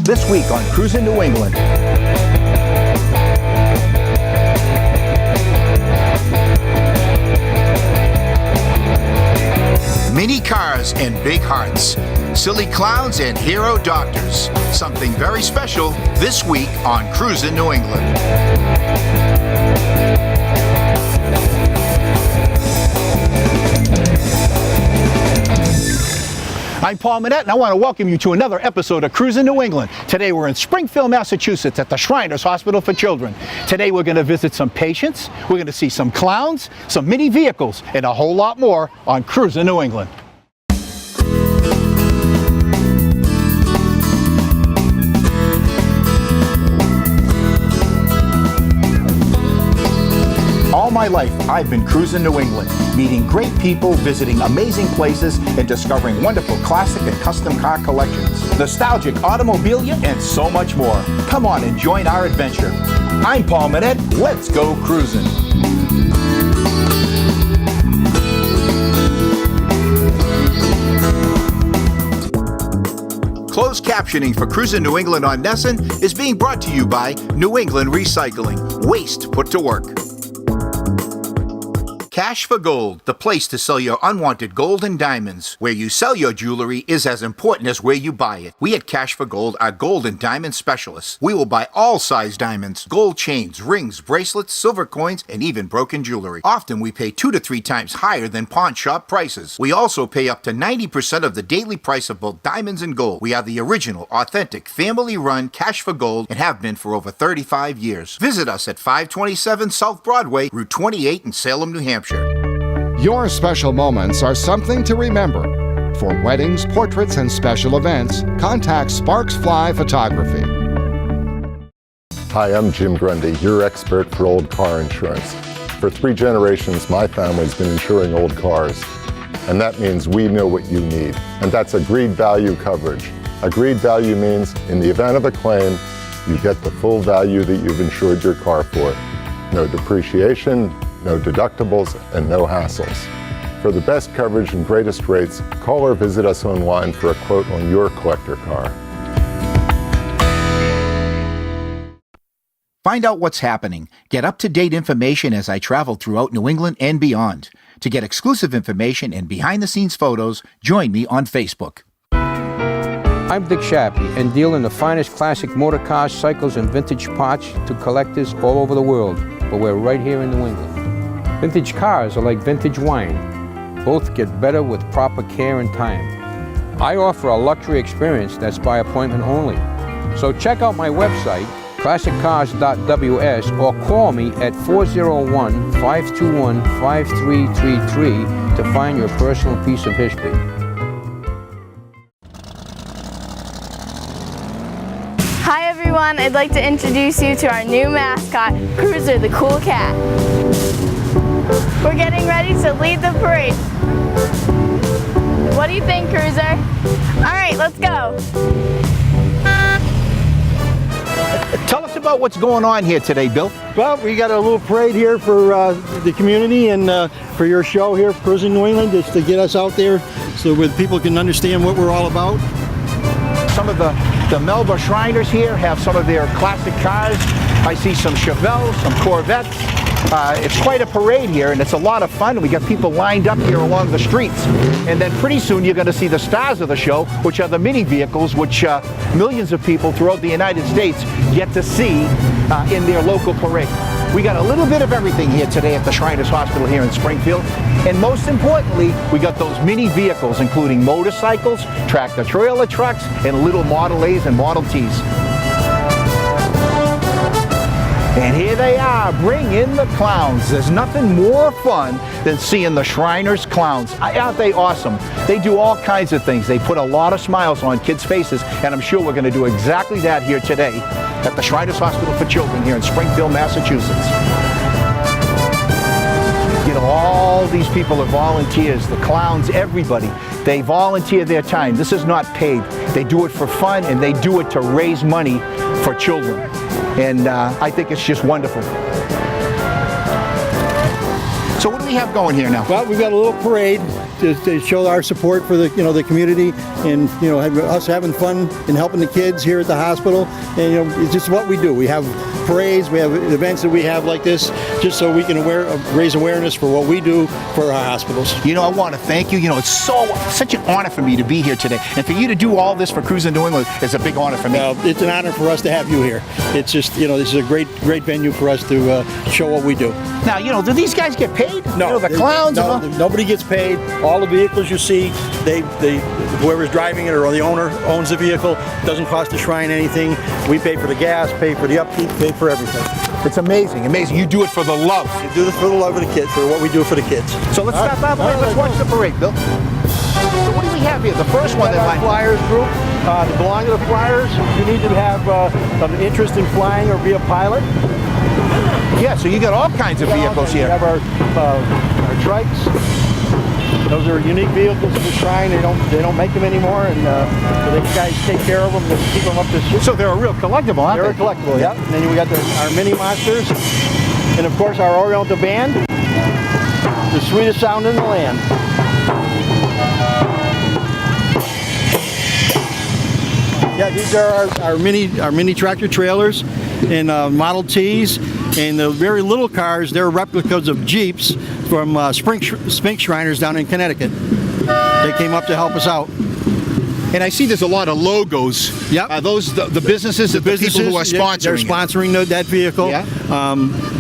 this week on Cruisin' New England. Mini cars and big hearts, silly clowns and hero doctors. Something very special this week on Cruisin' New England. I'm Paul Manette, and I want to welcome you to another episode of Cruisin' New England. Today we're in Springfield, Massachusetts at the Shriners Hospital for Children. Today we're going to visit some patients, we're going to see some clowns, some mini vehicles, and a whole lot more on Cruisin' New England. All my life, I've been cruising New England, meeting great people, visiting amazing places, and discovering wonderful classic and custom car collections, nostalgic automobilia, and so much more. Come on and join our adventure. I'm Paul Manette. Let's go cruising. Closed captioning for Cruisin' New England on Nesson is being brought to you by New England Recycling. Waste put to work. Cash for Gold, the place to sell your unwanted gold and diamonds. Where you sell your jewelry is as important as where you buy it. We at Cash for Gold are gold and diamond specialists. We will buy all size diamonds, gold chains, rings, bracelets, silver coins, and even broken jewelry. Often we pay 2 to 3 times higher than pawn shop prices. We also pay up to 90% of the daily price of both diamonds and gold. We are the original, authentic, family-run Cash for Gold and have been for over 35 years. Visit us at 527 South Broadway, Route 28 in Salem, New Hampshire. Your special moments are something to remember. For weddings, portraits, and special events, contact Sparks Fly Photography. Hi, I'm Jim Grundy, your expert for old car insurance. For 3 generations, my family's been insuring old cars. And that means we know what you need. And that's agreed value coverage. Agreed value means in the event of a claim, you get the full value that you've insured your car for. No depreciation, no deductibles, and no hassles. For the best coverage and greatest rates, call or visit us online for a quote on your collector car. Find out what's happening. Get up-to-date information as I travel throughout New England and beyond. To get exclusive information and behind-the-scenes photos, join me on Facebook. I'm Dick Shappy and deal in the finest classic motor cars, cycles, and vintage parts to collectors all over the world, but we're right here in New England. Vintage cars are like vintage wine. Both get better with proper care and time. I offer a luxury experience that's by appointment only. So check out my website, classiccars.ws, or call me at 401-521-5333 to find your personal piece of history. Hi everyone, I'd like to introduce you to our new mascot, Cruiser the Cool Cat. We're getting ready to lead the parade. What do you think, Cruiser? All right, let's go. Tell us about what's going on here today, Bill. Well, we got a little parade here for the community and for your show here, Cruisin' New England, just to get us out there so that people can understand what we're all about. Some of the Melba Shriners here have some of their classic cars. I see some Chevelles, some Corvettes. It's quite a parade here, and it's a lot of fun. We got people lined up here along the streets. And then pretty soon you're going to see the stars of the show, which are the mini vehicles, which millions of people throughout the United States get to see in their local parade. We got a little bit of everything here today at the Shriners Hospital here in Springfield. And most importantly, we got those mini vehicles, including motorcycles, tractor-trailer trucks, and little Model A's and Model T's. And here they are, bring in the clowns. There's nothing more fun than seeing the Shriners clowns. Aren't they awesome? They do all kinds of things. They put a lot of smiles on kids' faces, and I'm sure we're going to do exactly that here today at the Shriners Hospital for Children here in Springfield, Massachusetts. You know, all these people are volunteers, the clowns, everybody. They volunteer their time. This is not paid. They do it for fun, and they do it to raise money for children. And I think it's just wonderful. So what do we have going here now? Well, we've got a little parade to show our support for the the community, and us having fun and helping the kids here at the hospital. And it's just what we do. We have parades, we have events that we have like this, just so we can raise awareness for what we do for our hospitals. I want to thank you. It's such an honor for me to be here today, and for you to do all this for Cruisin New England is a big honor for me. It's an honor for us to have you here. It's just this is a great venue for us to show what we do. Now, do these guys get paid? No, the clowns. No, nobody gets paid. All the vehicles you see, whoever's driving it or the owner owns the vehicle. Doesn't cost the Shrine anything. We pay for the gas, pay for the upkeep, pay for everything. It's amazing. You do it for the love. We do this for the love of the kids, for what we do for the kids. So let's stop out the way. Let's watch the parade, Bill. So what do we have here? The first one that our Flyers group. To belong to the Flyers, you need to have some interest in flying or be a pilot. Yeah, so you got all kinds of vehicles here. We have our trikes. Those are unique vehicles of the Shrine. They don't make them anymore, and so these guys take care of them to keep them up to. So they're a real collectible, aren't they? They're a collectible, yeah. And then we got our mini monsters, and of course our Oriental band, the sweetest sound in the land. Yeah, these are our mini tractor trailers and Model Ts, and the very little cars. They're replicas of Jeeps from Spink Shriners down in Connecticut. They came up to help us out. And I see there's a lot of logos. Yep. Are those the businesses, the people who are sponsoring? They're sponsoring that vehicle. Yeah.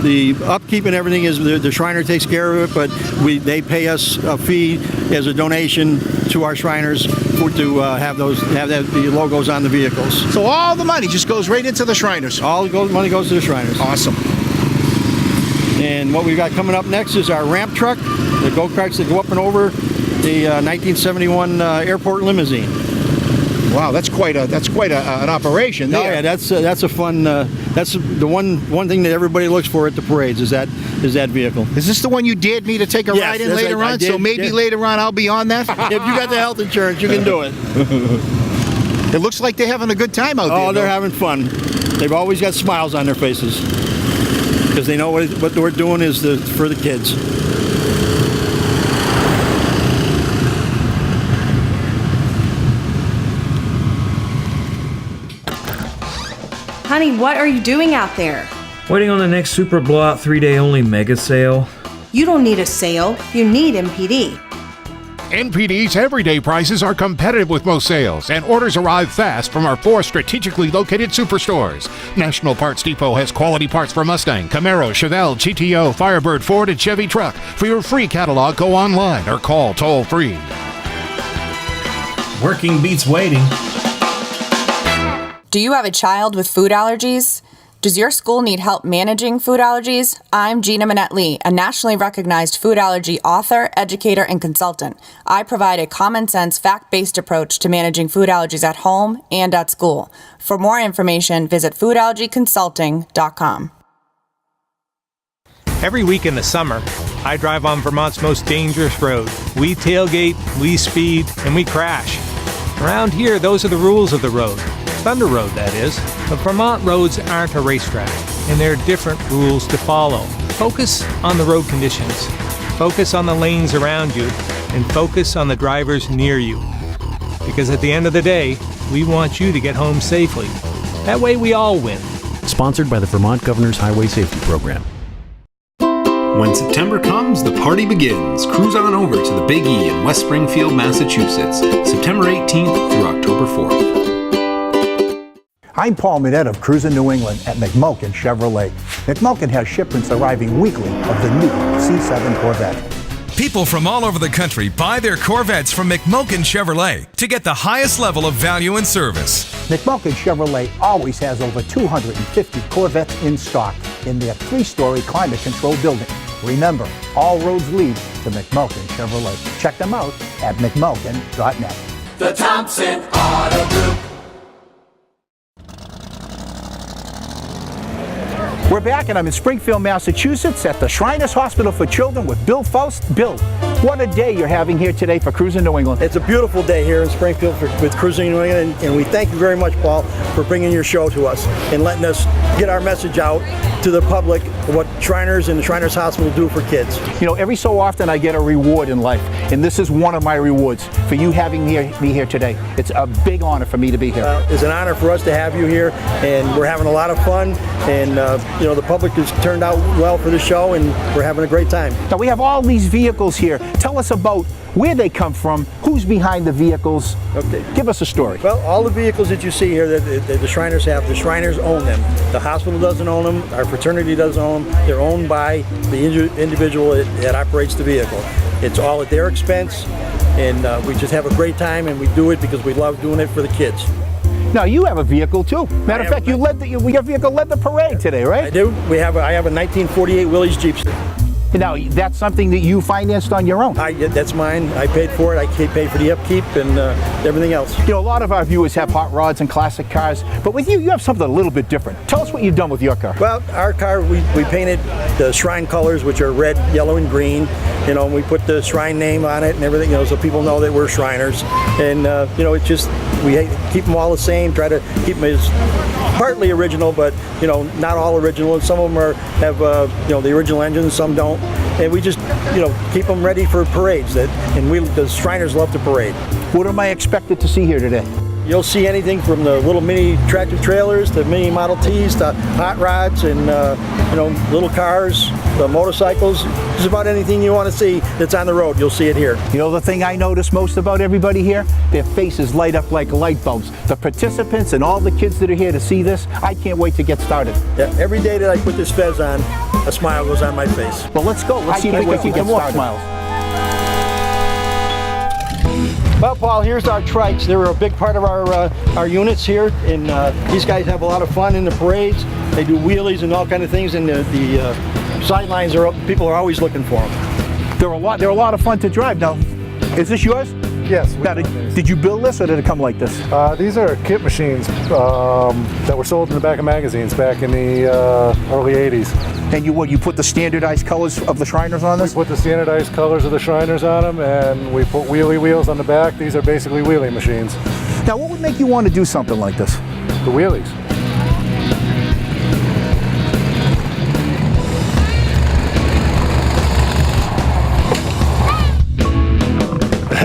The upkeep and everything is the Shriner takes care of it, but they pay us a fee as a donation to our Shriners to have the logos on the vehicles. So all the money just goes right into the Shriners. All the money goes to the Shriners. Awesome. And what we've got coming up next is our ramp truck, the go-karts that go up and over the 1971 airport limousine. Wow, that's quite an operation there. Oh yeah, that's a fun. That's the one thing that everybody looks for at the parades is that vehicle. Is this the one you dared me to take a ride in later on? So maybe later on I'll be on that. If you got the health insurance, you can do it. It looks like they're having a good time out there. Oh, they're having fun. They've always got smiles on their faces because they know what we're doing is for the kids. Honey, what are you doing out there? Waiting on the next super blowout 3-day only mega sale. You don't need a sale, you need MPD. NPD's everyday prices are competitive with most sales, and orders arrive fast from our 4 strategically located superstores. National Parts Depot has quality parts for Mustang, Camaro, Chevelle, GTO, Firebird, Ford, and Chevy truck. For your free catalog, go online or call toll-free. Working beats waiting. Do you have a child with food allergies? Does your school need help managing food allergies? I'm Gina Minette-Lee, a nationally recognized food allergy author, educator, and consultant. I provide a common-sense, fact-based approach to managing food allergies at home and at school. For more information, visit foodallergyconsulting.com. Every week in the summer, I drive on Vermont's most dangerous road. We tailgate, we speed, and we crash. Around here, those are the rules of the road. Thunder Road, that is. But Vermont roads aren't a racetrack, and there are different rules to follow. Focus on the road conditions. Focus on the lanes around you, and focus on the drivers near you. Because at the end of the day, we want you to get home safely. That way we all win. Sponsored by the Vermont Governor's Highway Safety Program. When September comes, the party begins. Cruise on over to the Big E in West Springfield, Massachusetts, September 18th through October 4th. I'm Paul Minette of Cruisin New England at McMulkin Chevrolet. McMulkin has shipments arriving weekly of the new C7 Corvette. People from all over the country buy their Corvettes from McMulkin Chevrolet to get the highest level of value and service. McMulkin Chevrolet always has over 250 Corvettes in stock in their 3-story climate-controlled building. Remember, all roads lead to McMulkin Chevrolet. Check them out at mcmulkin.net. The Thompson Auto Group. We're back, and I'm in Springfield, Massachusetts at the Shriners Hospital for Children with Bill Faust. Bill, What a day you're having here today for Cruisin' New England. It's a beautiful day here in Springfield with Cruisin' New England, and we thank you very much, Paul, for bringing your show to us and letting us get our message out to the public what Shriners and the Shriners Hospital do for kids. You know, every so often I get a reward in life, and this is one of my rewards for you having me here today. It's a big honor for me to be here. It's an honor for us to have you here, and we're having a lot of fun, and you know, the public has turned out well for the show, and we're having a great time. Now we have all these vehicles here. Tell us about where they come from, who's behind the vehicles. Okay. Give us a story. Well, all the vehicles that you see here that the Shriners have, the Shriners own them. The hospital doesn't own them, our fraternity doesn't own them. They're owned by the individual that operates the vehicle. It's all at their expense, and we just have a great time, and we do it because we love doing it for the kids. Now you have a vehicle too. Matter of fact, your vehicle led the parade today, right? I do. I have a 1948 Willys Jeepster. Now, that's something that you financed on your own? That's mine. I paid for it. I paid for the upkeep and everything else. You know, a lot of our viewers have hot rods and classic cars, but with you, you have something a little bit different. Tell us what you've done with your car. Well, our car, we painted the Shrine colors, which are red, yellow, and green. You know, and we put the Shrine name on it and everything, you know, so people know that we're Shriners. And, you know, it's just, we keep them all the same, try to keep them as partly original, but, you know, not all original. And some of them have, you know, the original engines, some don't. And we just, you know, keep them ready for parades. The Shriners love to parade. What am I expected to see here today? You'll see anything from the little mini tractor trailers to mini Model Ts to hot rods and, you know, little cars, the motorcycles. Just about anything you want to see that's on the road, you'll see it here. You know the thing I notice most about everybody here? Their faces light up like light bulbs. The participants and all the kids that are here to see this, I can't wait to get started. Yeah, every day that I put this fez on, a smile goes on my face. Well, let's go. Let's see if we can get more smiles. Well, Paul, here's our trikes. They're a big part of our units here, and these guys have a lot of fun in the parades. They do wheelies and all kind of things, and the sidelines are up. People are always looking for them. They're a lot of fun to drive. Now, is this yours? Yes. Now, did you build this, or did it come like this? These are kit machines that were sold in the back of magazines back in the early 80s. And you put the standardized colors of the Shriners on this? We put the standardized colors of the Shriners on them, and we put wheelie wheels on the back. These are basically wheelie machines. Now, what would make you want to do something like this? The wheelies.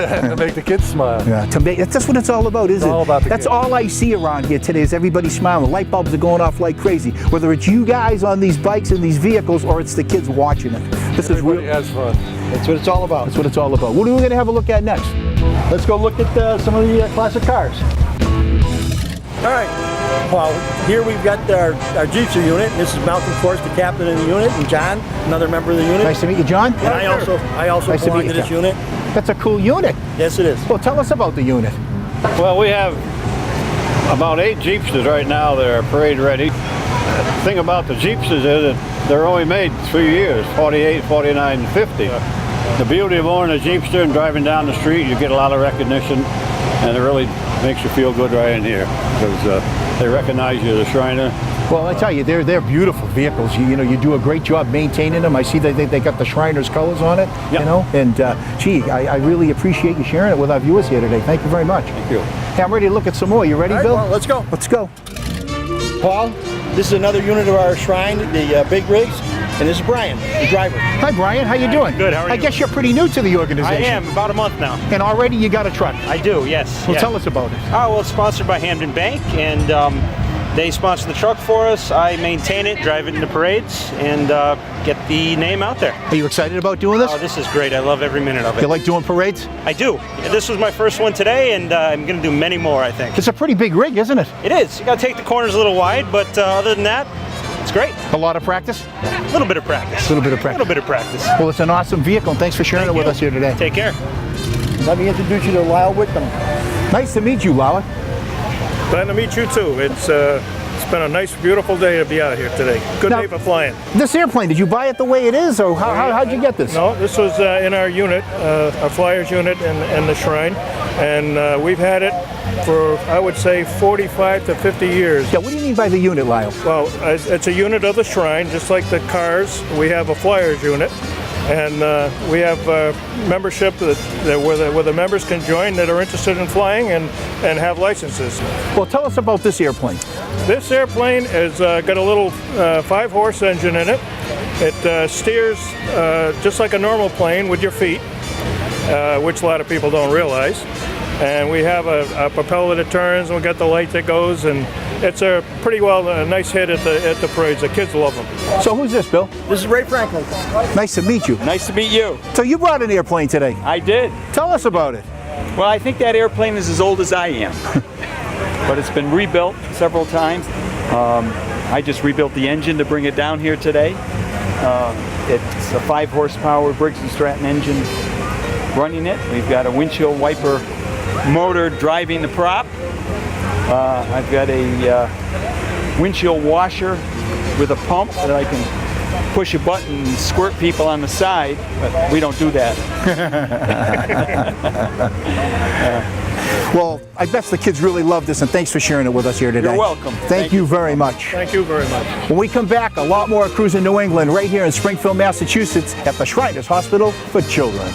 To make the kids smile. Yeah, that's what it's all about, isn't it? All about the That's kids. all I see around here today is everybody smiling. Light bulbs are going off like crazy. Whether it's you guys on these bikes and these vehicles, or it's the kids watching it. Everybody has fun. That's what it's all about. That's what it's all about. What are we going to have a look at next? Let's go look at some of the classic cars. All right, Paul, here we've got our Jeepster unit. This is Malcolm, of course, the captain of the unit, and John, another member of the unit. Nice to meet you, John. And I also Nice to belong meet to you, this John. unit. That's a cool unit. Yes, it is. Well, tell us about the unit. Well, we have about 8 Jeepsters right now that are parade ready. The thing about the Jeepsters is that they're only made 3 years, 48, 49, and 50. The beauty of owning a Jeepster and driving down the street, you get a lot of recognition, and it really makes you feel good right in here because they recognize you as a Shriner. Well, I tell you, they're beautiful vehicles. You know, you do a great job maintaining them. I see that they got the Shriners colors on it, you know, and gee, I really appreciate you sharing it with our viewers here today. Thank you very much. Thank you. Hey, I'm ready to look at some more. You ready, All right, Bill? well, let's go. Let's go. Paul, this is another unit of our Shrine, the big rigs, and this is Brian, the driver. Hi, Brian. How you doing? Good. How are you? I guess you're pretty new to the organization. I am, about a month now. And already you got a truck. I do, yes. Well, yeah. tell us about it. Oh, well, it's sponsored by Hamden Bank, and they sponsor the truck for us. I maintain it, drive it into parades, and get the name out there. Are you excited about doing this? Oh, this is great. I love every minute of it. You like doing parades? I do. This was my first one today, and I'm going to do many more, I think. It's a pretty big rig, isn't it? It is. You got to take the corners a little wide, but other than that, it's great. A lot of practice? A little bit of practice. A little bit of practice. A little bit of practice. Well, it's an awesome vehicle, and thanks for sharing it with us here today. Take care. Let me introduce you to Lyle Whitcomb. Nice to meet you, Lyle. Glad to meet you too. It's been a nice, beautiful day to be out here today. Good day for flying. This airplane, did you buy it the way it is, or how'd you get this? No, this was in our unit, our Flyers unit and the Shrine, and we've had it for, I would say, 45 to 50 years. Yeah, what do you mean by the unit, Lyle? Well, it's a unit of the Shrine, just like the cars. We have a Flyers unit, And we have membership where the members can join that are interested in flying and have licenses. Well, tell us about this airplane. This airplane has got a little 5-horse engine in it. It steers just like a normal plane with your feet, which a lot of people don't realize. And we have a propeller that turns, and we got the light that goes, and it's a pretty a nice hit at the parades. The kids love them. So who's this, Bill? This is Ray Franklin. Nice to meet you. Nice to meet you. So you brought an airplane today. I did. Tell us about it. Well, I think that airplane is as old as I am, but it's been rebuilt several times. I just rebuilt the engine to bring it down here today. It's a 5-horsepower Briggs & Stratton engine running it. We've got a windshield wiper motor driving the prop. I've got a windshield washer with a pump that I can push a button and squirt people on the side, but we don't do that. Well, I bet the kids really love this, and thanks for sharing it with us here today. You're welcome. Thank you very much. Thank you very much. When we come back, a lot more Cruisin' New England right here in Springfield, Massachusetts at the Shriners Hospital for Children.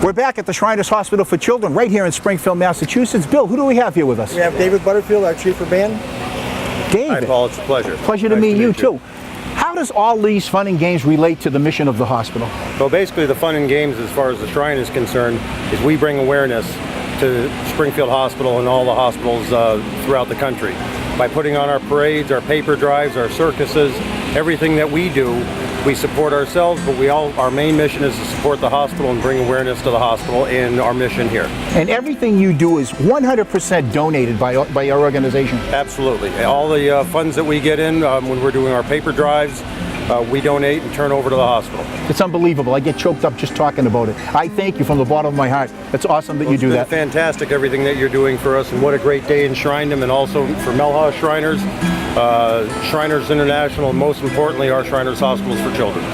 We're back at the Shriners Hospital for Children right here in Springfield, Massachusetts. Bill, who do we have here with us? We have David Butterfield, our chief of band. David. Hi, Paul. It's a pleasure. Pleasure to meet you, too. How does all these fun and games relate to the mission of the hospital? Well, basically the fun and games as far as the Shrine is concerned is we bring awareness to Springfield Hospital and all the hospitals throughout the country. By putting on our parades, our paper drives, our circuses, everything that we do, we support ourselves, but our main mission is to support the hospital and bring awareness to the hospital and our mission here. And everything you do is 100% donated by your organization? Absolutely. All the funds that we get in when we're doing our paper drives, we donate and turn over to the hospital. It's unbelievable. I get choked up just talking about it. I thank you from the bottom of my heart. It's awesome that you do that. It's been fantastic, everything that you're doing for us, and what a great day in Shrindom, and also for Melha Shriners, Shriners International, and most importantly, our Shriners Hospitals for Children.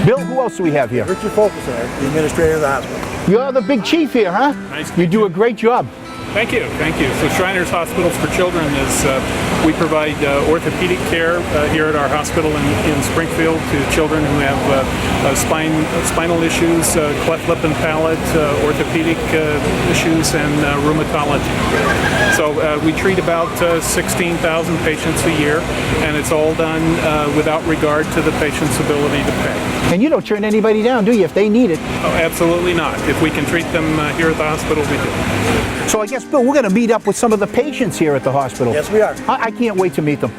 Bill, who else do we have here? Richard Fulkerson, the administrator of the hospital. You're the big chief here, huh? Nice. You do a great job. Thank you, thank you. So Shriners Hospitals for Children is, we provide orthopedic care here at our hospital in Springfield to children who have spinal issues, cleft lip and palate, orthopedic issues, and rheumatology. So we treat about 16,000 patients a year, and it's all done without regard to the patient's ability to pay. And you don't turn anybody down, do you, if they need it? Oh, absolutely not. If we can treat them here at the hospital, we do. So I guess, Bill, we're going to meet up with some of the patients here at the hospital. Yes, we are. I can't wait to meet them.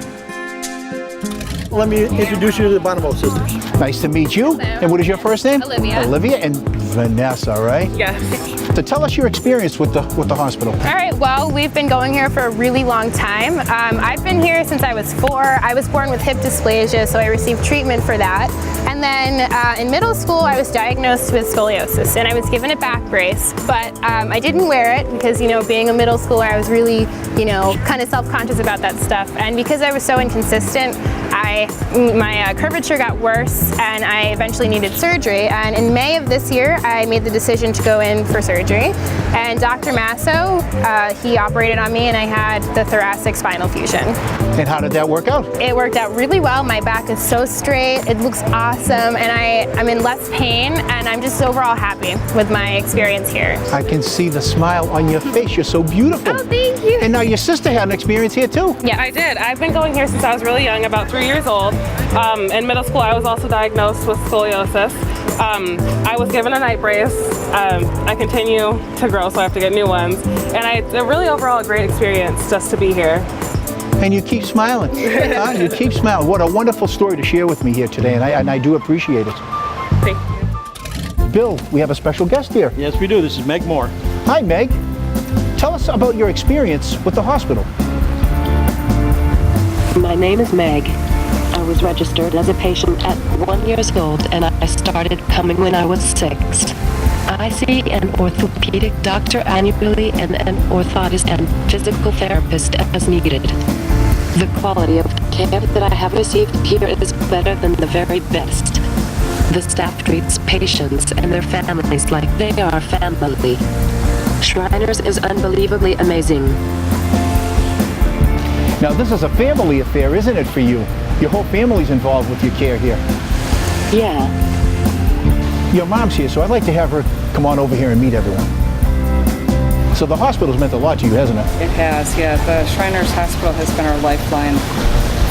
let me introduce you to the Bonomo sisters. Nice to meet you. And what is your first name? Olivia. Olivia and Vanessa, right? Yes. So tell us your experience with the hospital. All right, well, we've been going here for a really long time. I've been here since I was 4. I was born with hip dysplasia, so I received treatment for that. And then in middle school, I was diagnosed with scoliosis, and I was given a back brace, but I didn't wear it because, you know, being a middle schooler, I was really, you know, kind of self-conscious about that stuff. And because I was so inconsistent, my curvature got worse, and I eventually needed surgery. And in May of this year, I made the decision to go in for surgery. And Dr. Masso, he operated on me, and I had the thoracic spinal fusion. And how did that work out? It worked out really well. My back is so straight. It looks awesome, and I'm in less pain, and I'm just overall happy with my experience here. I can see the smile on your face. You're so beautiful. Oh, thank you. And now your sister had an experience here too. Yeah, I did. I've been going here since I was really young, about 3 years old. In middle school, I was also diagnosed with scoliosis. I was given a night brace. I continue to grow, so I have to get new ones. And it's really overall a great experience just to be here. And you keep smiling. You keep smiling. What a wonderful story to share with me here today, and I do appreciate it. Thank you. Bill, we have a special guest here. Yes, we do. This is Meg Moore. Hi, Meg. Tell us about your experience with the hospital. My name is Meg. I was registered as a patient at 1 year old, and I started coming when I was 6. I see an orthopedic doctor annually and an orthotist and physical therapist as needed. The quality of care that I have received here is better than the very best. The staff treats patients and their families like they are family. Shriners is unbelievably amazing. Now, this is a family affair, isn't it, for you? Your whole family's involved with your care here. Yeah. Your mom's here, so I'd like to have her come on over here and meet everyone. So the hospital's meant a lot to you, hasn't it? It has, yeah. The Shriners Hospital has been our lifeline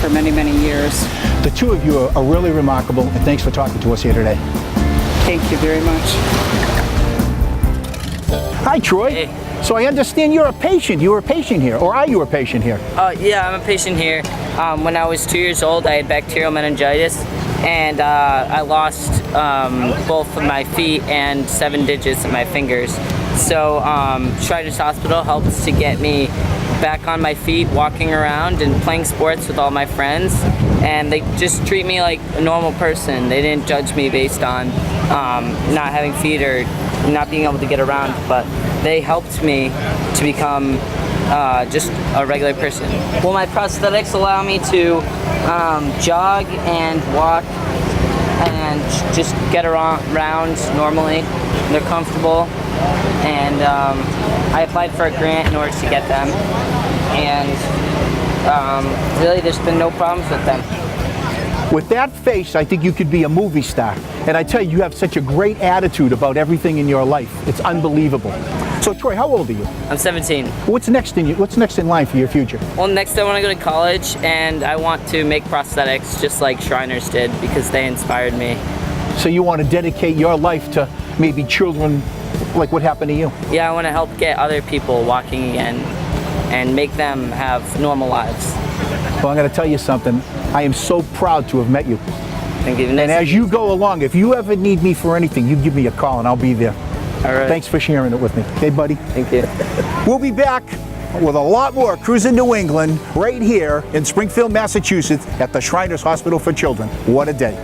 for many, many years. The two of you are really remarkable, and thanks for talking to us here today. Thank you very much. Hi, Troy. Hey. So I understand you're a patient. You were a patient here, or are you a patient here? Yeah, I'm a patient here. When I was 2 years old, I had bacterial meningitis, and I lost both of my feet and 7 digits of my fingers. So Shriners Hospital helps to get me back on my feet, walking around and playing sports with all my friends. And they just treat me like a normal person. They didn't judge me based on not having feet or not being able to get around, but they helped me to become just a regular person. Well, my prosthetics allow me to jog and walk and just get around normally. They're comfortable, and I applied for a grant in order to get them, and really there's been no problems with them. With that face, I think you could be a movie star. And I tell you, you have such a great attitude about everything in your life. It's unbelievable. So Troy, how old are you? I'm 17. What's next in line for your future? Well, next I want to go to college, and I want to make prosthetics just like Shriners did because they inspired me. So you want to dedicate your life to maybe children like what happened to you? Yeah, I want to help get other people walking again and make them have normal lives. Well, I'm going to tell you something. I am so proud to have met you. Thank you. And as you go along, if you ever need me for anything, you give me a call and I'll be there. All right. Thanks for sharing it with me. Hey, buddy. Thank you. We'll be back with a lot more Cruisin' New England right here in Springfield, Massachusetts at the Shriners Hospital for Children. What a day.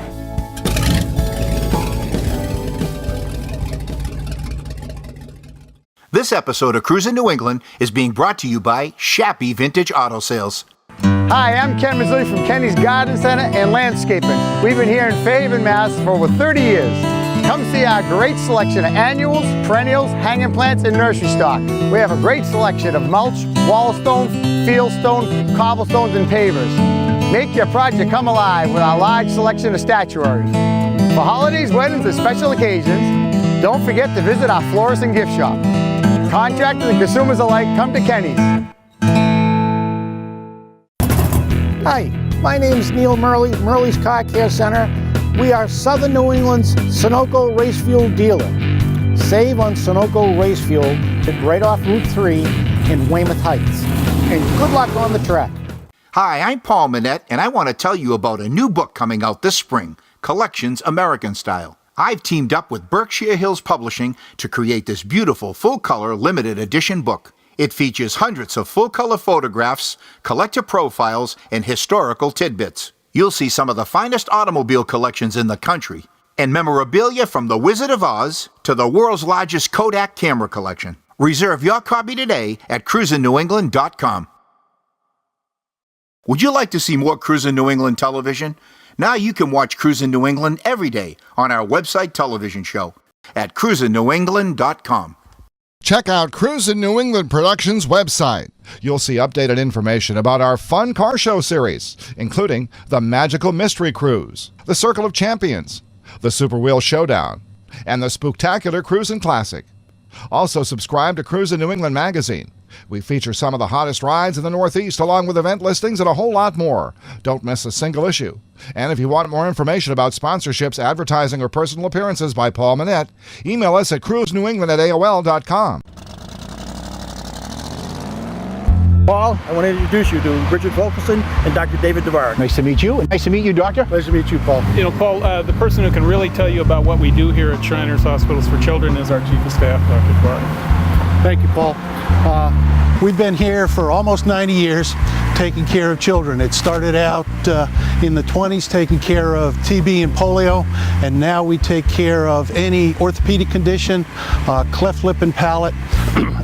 This episode of Cruisin' New England is being brought to you by Shappy Vintage Auto Sales. Hi, I'm Ken Mazzilli from Kenny's Garden Center and Landscaping. We've been here in Fairhaven, Mass. for over 30 years. Come see our great selection of annuals, perennials, hanging plants, and nursery stock. We have a great selection of mulch, wall stone, field stone, cobblestones, and pavers. Make your project come alive with our large selection of statuary. For holidays, weddings, and special occasions, don't forget to visit our florist and gift shop. Contractors and consumers alike, come to Kenny's. Hi, my name is Neil Murley, Murley's Car Care Center. We are Southern New England's Sunoco race fuel dealer. Save on Sunoco race fuel right off Route 3 in Weymouth Heights. And good luck on the track. Hi, I'm Paul Manette, and I want to tell you about a new book coming out this spring, Collections American Style. I've teamed up with Berkshire Hills Publishing to create this beautiful full-color limited edition book. It features hundreds of full-color photographs, collector profiles, and historical tidbits. You'll see some of the finest automobile collections in the country, and memorabilia from The Wizard of Oz to the world's largest Kodak camera collection. Reserve your copy today at cruisonnewengland.com. Would you like to see more Cruisin' New England television? Now you can watch Cruisin' New England every day on our website television show at cruisonnewengland.com. Check out Cruisin' New England Productions website. You'll see updated information about our fun car show series, including the Magical Mystery Cruise, the Circle of Champions, the Super Wheel Showdown, and the Spooktacular Cruisin' Classic. Also subscribe to Cruisin' New England magazine. We feature some of the hottest rides in the Northeast along with event listings and a whole lot more. Don't miss a single issue. And if you want more information about sponsorships, advertising, or personal appearances by Paul Manette, email us at cruisenewengland@aol.com. Paul, I want to introduce you to Richard Fulkerson and Dr. David DeVar. Nice to meet you. Nice to meet you, Doctor. Nice to meet you, Paul. You know, Paul, the person who can really tell you about what we do here at Shriners Hospitals for Children is our Chief of Staff, Dr. DeVar. Thank you, Paul. We've been here for almost 90 years taking care of children. It started out in the 20s taking care of TB and polio, and now we take care of any orthopedic condition, cleft lip and palate,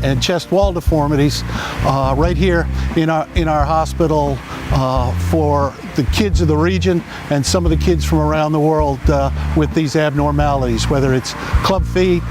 and chest wall deformities right here in our hospital for the kids of the region and some of the kids from around the world with these abnormalities, whether it's club feet,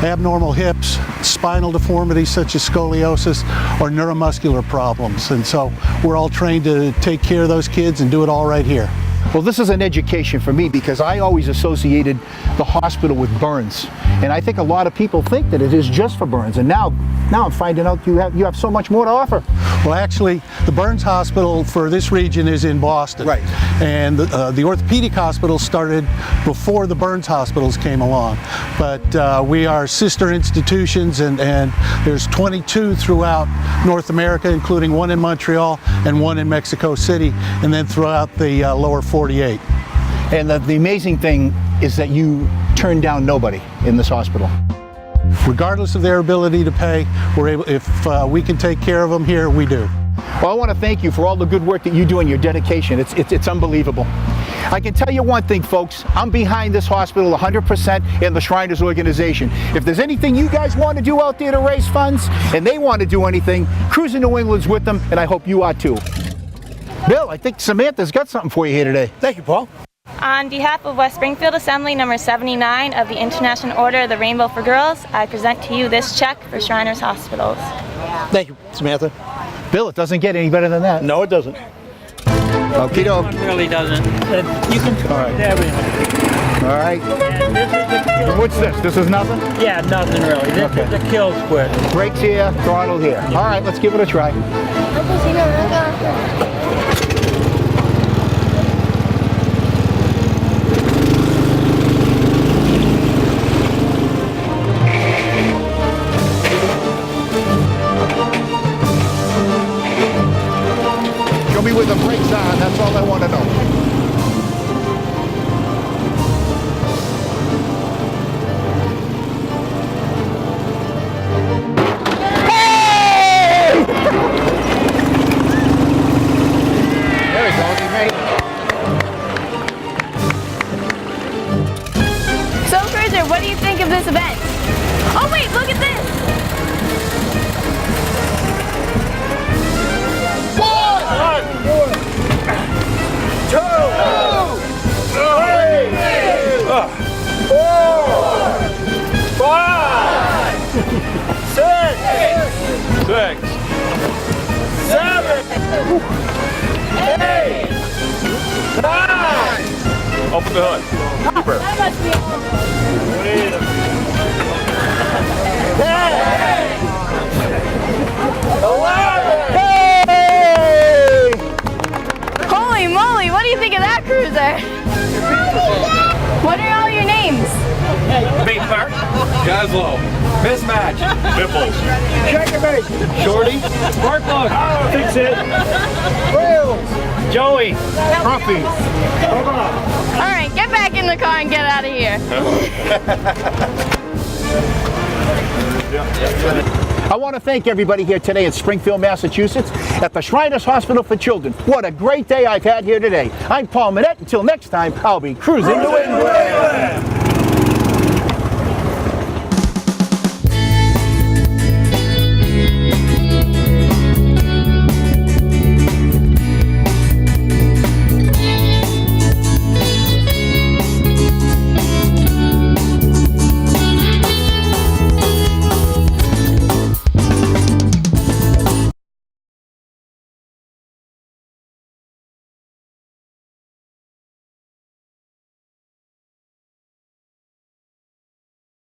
abnormal hips, spinal deformities such as scoliosis, or neuromuscular problems. And so we're all trained to take care of those kids and do it all right here. Well, this is an education for me because I always associated the hospital with burns. And I think a lot of people think that it is just for burns. And now I'm finding out you have so much more to offer. Well, actually, the burns hospital for this region is in Boston. Right. And the orthopedic hospital started before the burns hospitals came along. But we are sister institutions, and there's 22 throughout North America, including one in Montreal and one in Mexico City, and then throughout the lower 48. And the amazing thing is that you turn down nobody in this hospital. Regardless of their ability to pay, we're able, if we can take care of them here, we do. Well, I want to thank you for all the good work that you do and your dedication. It's unbelievable. I can tell you one thing, folks. I'm behind this hospital 100% in the Shriners organization. If there's anything you guys want to do out there to raise funds, and they want to do anything, Cruisin' New England's with them, and I hope you are too. Bill, I think Samantha's got something for you here today. Thank you, Paul. On behalf of West Springfield Assembly number 79 of the International Order of the Rainbow for Girls, I present to you this check for Shriners Hospitals. Thank you, Samantha. Bill, it doesn't get any better than that. No, it doesn't. Okie doke. It really doesn't. You can try everything. All right. And this is the kill. What's this? This is nothing? Yeah, nothing really. This is the kill switch. Brakes here, throttle here. All right, let's give it a try. Show me where the brakes are, that's all I want to know. There we go, you made it. So, Cruiser, what do you think of this event? Oh wait, look at this! One, two, three, 4, 5, 6, 7, 8, 9. Open the hood. Keeper. That must be Hey! Holy moly, what do you think of that, Cruiser? What are all your names? Big part. Goslow. Mismatch. Nipples. Checkmate. Shorty. Spark plug. Fix it. Wheels. Joey. Trophy. All right, get back in the car and get out of here. I want to thank everybody here today in Springfield, Massachusetts at the Shriners Hospital for Children. What a great day I've had here today. I'm Paul Manette. Until next time, I'll be cruising New England.